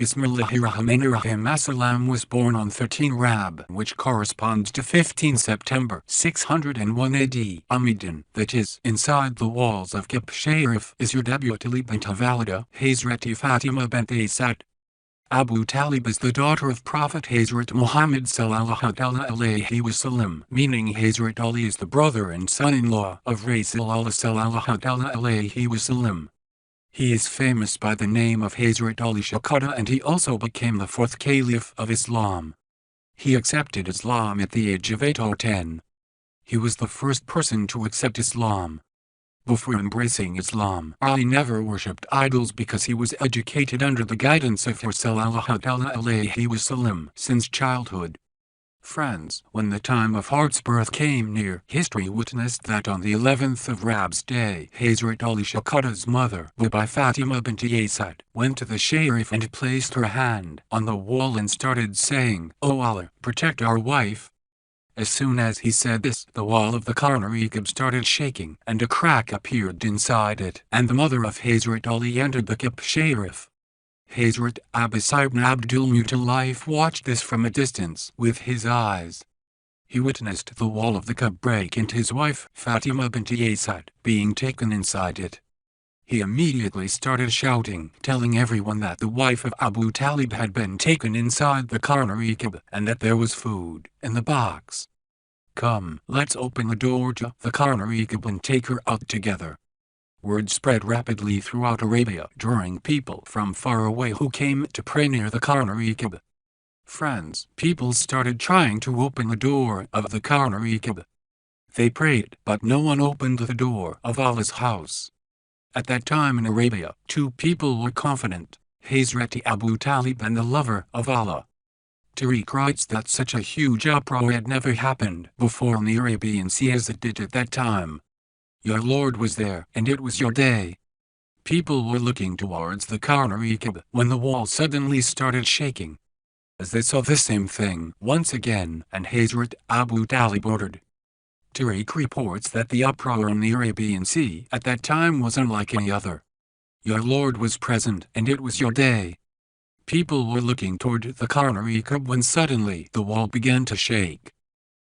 Bismillahirrahmanirrahim. As-Salam was born on 13 Rab, which corresponds to 15 September 601 AD. Amidan, that is, inside the walls of Kaaba Sharif, is your Hazrat Ali bint Walida, Hazrat Fatima bint Asad. Abu Talib is the daughter of Prophet Hazrat Muhammad sallallahu alayhi wasallam, meaning Hazrat Ali is the brother and son-in-law of Rasulullah sallallahu alayhi wasallam. He is famous by the name of Hazrat Ali Shaqada, and he also became the fourth caliph of Islam. He accepted Islam at the age of 8 or 10. He was the first person to accept Islam. Before embracing Islam, Ali never worshipped idols because he was educated under the guidance of Rasulullah sallallahu alayhi wasallam since childhood. Friends, when the time of Heart's birth came near, history witnessed that on the 11th of Rab's day, Hazrat Ali Shaqada's mother, Bibi Fatima bint Asad, went to the Sharif and placed her hand on the wall and started saying, "O Allah, protect our wife." As soon as he said this, the wall of the Kaaba started shaking, and a crack appeared inside it, and the mother of Hazrat Ali entered the Kaaba Sharif. Hazrat Abbas ibn Abdul Muttalib watched this from a distance with his eyes. He witnessed the wall of the Kaaba break and his wife, Fatima bint Asad, being taken inside it. He immediately started shouting, telling everyone that the wife of Abu Talib had been taken inside the Kaaba and that there was food in the box. "Come, let's open the door to the Kaaba and take her out together." Word spread rapidly throughout Arabia, drawing people from far away who came to pray near the Kaaba. Friends, people started trying to open the door of the Kaaba. They prayed, but no one opened the door of Allah's house. At that time in Arabia, two people were confident, Hazrat Abu Talib and the lover of Allah. Tariq writes that such a huge uproar had never happened before in the Arabian Sea as it did at that time. Your Lord was there, and it was your day. People were looking towards the Kaaba when the wall suddenly started shaking. As they saw the same thing once again, and Hazrat Abu Talib ordered. Tariq reports that the uproar in the Arabian Sea at that time was unlike any other. Your Lord was present, and it was your day. People were looking toward the Kaaba when suddenly the wall began to shake.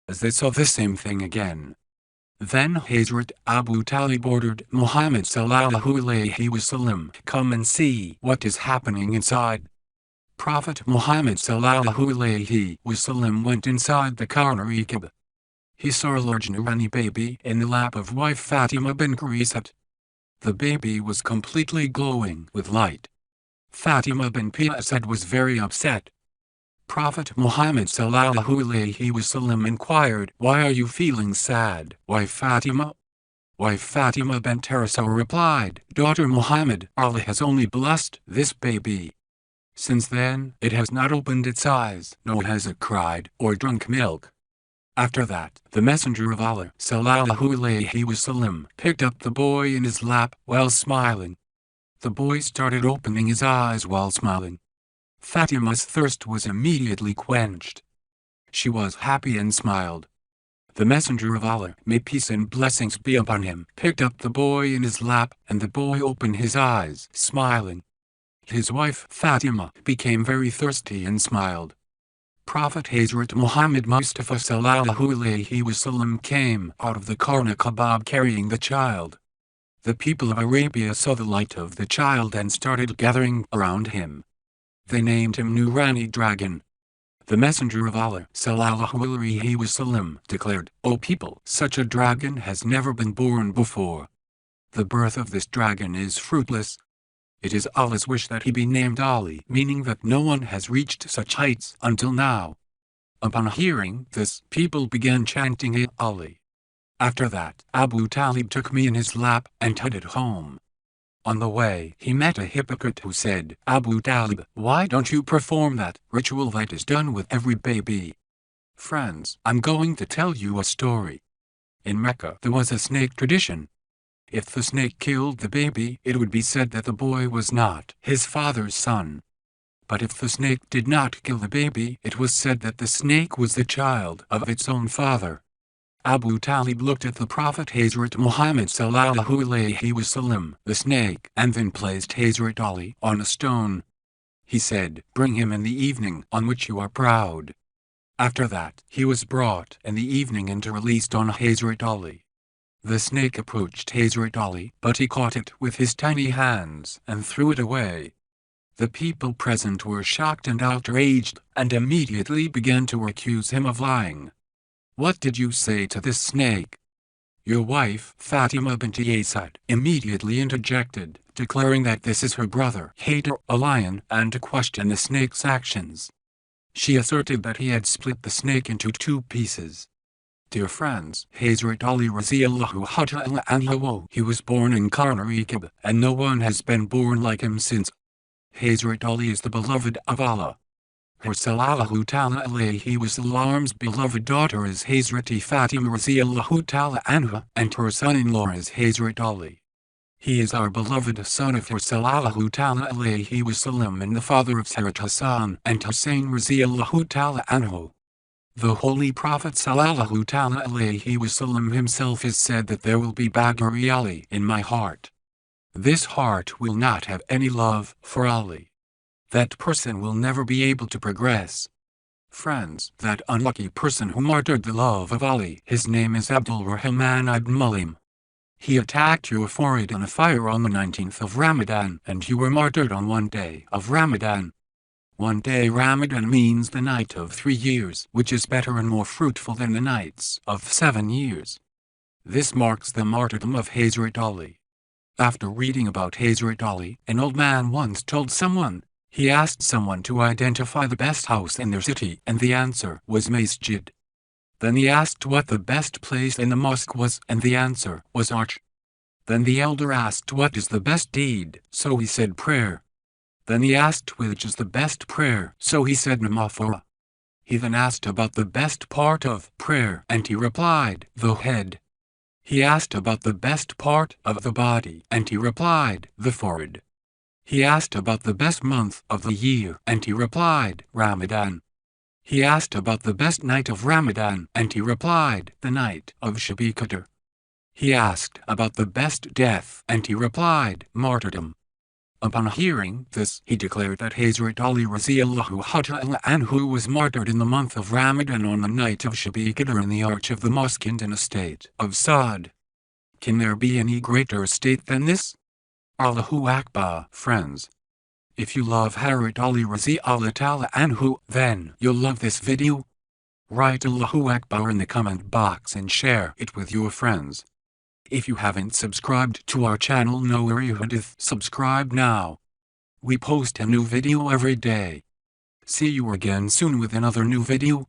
As they saw the same thing again. Then Hazrat Abu Talib ordered Muhammad sallallahu alayhi wasallam, "Come and see what is happening inside." Prophet Muhammad sallallahu alayhi wasallam went inside the Kaaba. He saw a large Nurani baby in the lap of wife Fatima bint Asad. The baby was completely glowing with light. Fatima bint Asad was very upset. Prophet Muhammad sallallahu alayhi wasallam inquired, "Why are you feeling sad, wife Fatima?" Wife Fatima bint Asad replied, "Daughter Muhammad, Allah has only blessed this baby. Since then, it has not opened its eyes, nor has it cried or drunk milk." After that, the Messenger of Allah sallallahu alayhi wasallam picked up the boy in his lap while smiling. The boy started opening his eyes while smiling. Fatima's thirst was immediately quenched. She was happy and smiled. The Messenger of Allah, may peace and blessings be upon him, picked up the boy in his lap, and the boy opened his eyes, smiling. His wife, Fatima, became very thirsty and smiled. Prophet Hazrat Muhammad Mustafa sallallahu alayhi wasallam came out of the Karna Kabab carrying the child. The people of Arabia saw the light of the child and started gathering around him. They named him Nurani Dragon. The Messenger of Allah sallallahu alayhi wasallam declared, "O people, such a dragon has never been born before. The birth of this dragon is fruitless. It is Allah's wish that he be named Ali, meaning that no one has reached such heights until now." Upon hearing this, people began chanting "Ya Ali." After that, Abu Talib took me in his lap and headed home. On the way, he met a hypocrite who said, "Abu Talib, why don't you perform that ritual that is done with every baby?" Friends, I'm going to tell you a story. In Mecca, there was a snake tradition. If the snake killed the baby, it would be said that the boy was not his father's son. But if the snake did not kill the baby, it was said that the snake was the child of its own father. Abu Talib looked at the Prophet Hazrat Muhammad sallallahu alayhi wasallam, the snake, and then placed Hazrat Ali on a stone. He said, "Bring him in the evening on which you are proud." After that, he was brought in the evening and released on Hazrat Ali. The snake approached Hazrat Ali, but he caught it with his tiny hands and threw it away. The people present were shocked and outraged, and immediately began to accuse him of lying. "What did you say to this snake?" Your wife, Fatima binti Asad, immediately interjected, declaring that this is her brother, Hazrat a lion, and to question the snake's actions. She asserted that he had split the snake into 2 pieces. Dear friends, Hazrat Ali Raziyallahu ta'ala anhu, he was born in Karnataka, and no one has been born like him since. Hazrat Ali is the beloved of Allah. Her sallallahu ta'ala alayhi wasallam's beloved daughter is Hazrat Fatima Raziyallahu ta'ala anha, and her son-in-law is Hazrat Ali. He is our beloved son of her sallallahu ta'ala alayhi wasallam and the father of Hazrat Hassan and Hussein Raziyallahu ta'ala anhu. The Holy Prophet sallallahu ta'ala alayhi wasallam himself has said that there will be Bagari Ali in my heart. This heart will not have any love for Ali. That person will never be able to progress. Friends, that unlucky person who martyred the love of Ali, his name is Abdul Rahman ibn Mulim. He attacked your forehead on a fire on the 19th of Ramadan, and you were martyred on one day of Ramadan. One day Ramadan means the night of 3 years, which is better and more fruitful than the nights of 7 years. This marks the martyrdom of Hazrat Ali. After reading about Hazrat Ali, an old man once told someone, he asked someone to identify the best house in their city, and the answer was masjid. Then he asked what the best place in the mosque was, and the answer was arch. Then the elder asked what is the best deed, so he said prayer. Then he asked which is the best prayer, so he said namaz. He then asked about the best part of prayer, and he replied, the head. He asked about the best part of the body, and he replied, the forehead. He asked about the best month of the year, and he replied, Ramadan. He asked about the best night of Ramadan, and he replied, the night of Shab-e Qadr. He asked about the best death, and he replied, martyrdom. Upon hearing this, he declared that Hazrat Ali Raziyallahu ta'ala anhu was martyred in the month of Ramadan on the night of Shab-e Qadr in the arch of the mosque and in a state of Saad. Can there be any greater state than this? Allahu Akbar, friends. If you love Hazrat Ali Raziyallahu ta'ala anhu, then you'll love this video. Write Allahu Akbar in the comment box and share it with your friends. If you haven't subscribed to our channel Noor Hadith, subscribe now. We post a new video every day. See you again soon with another new video.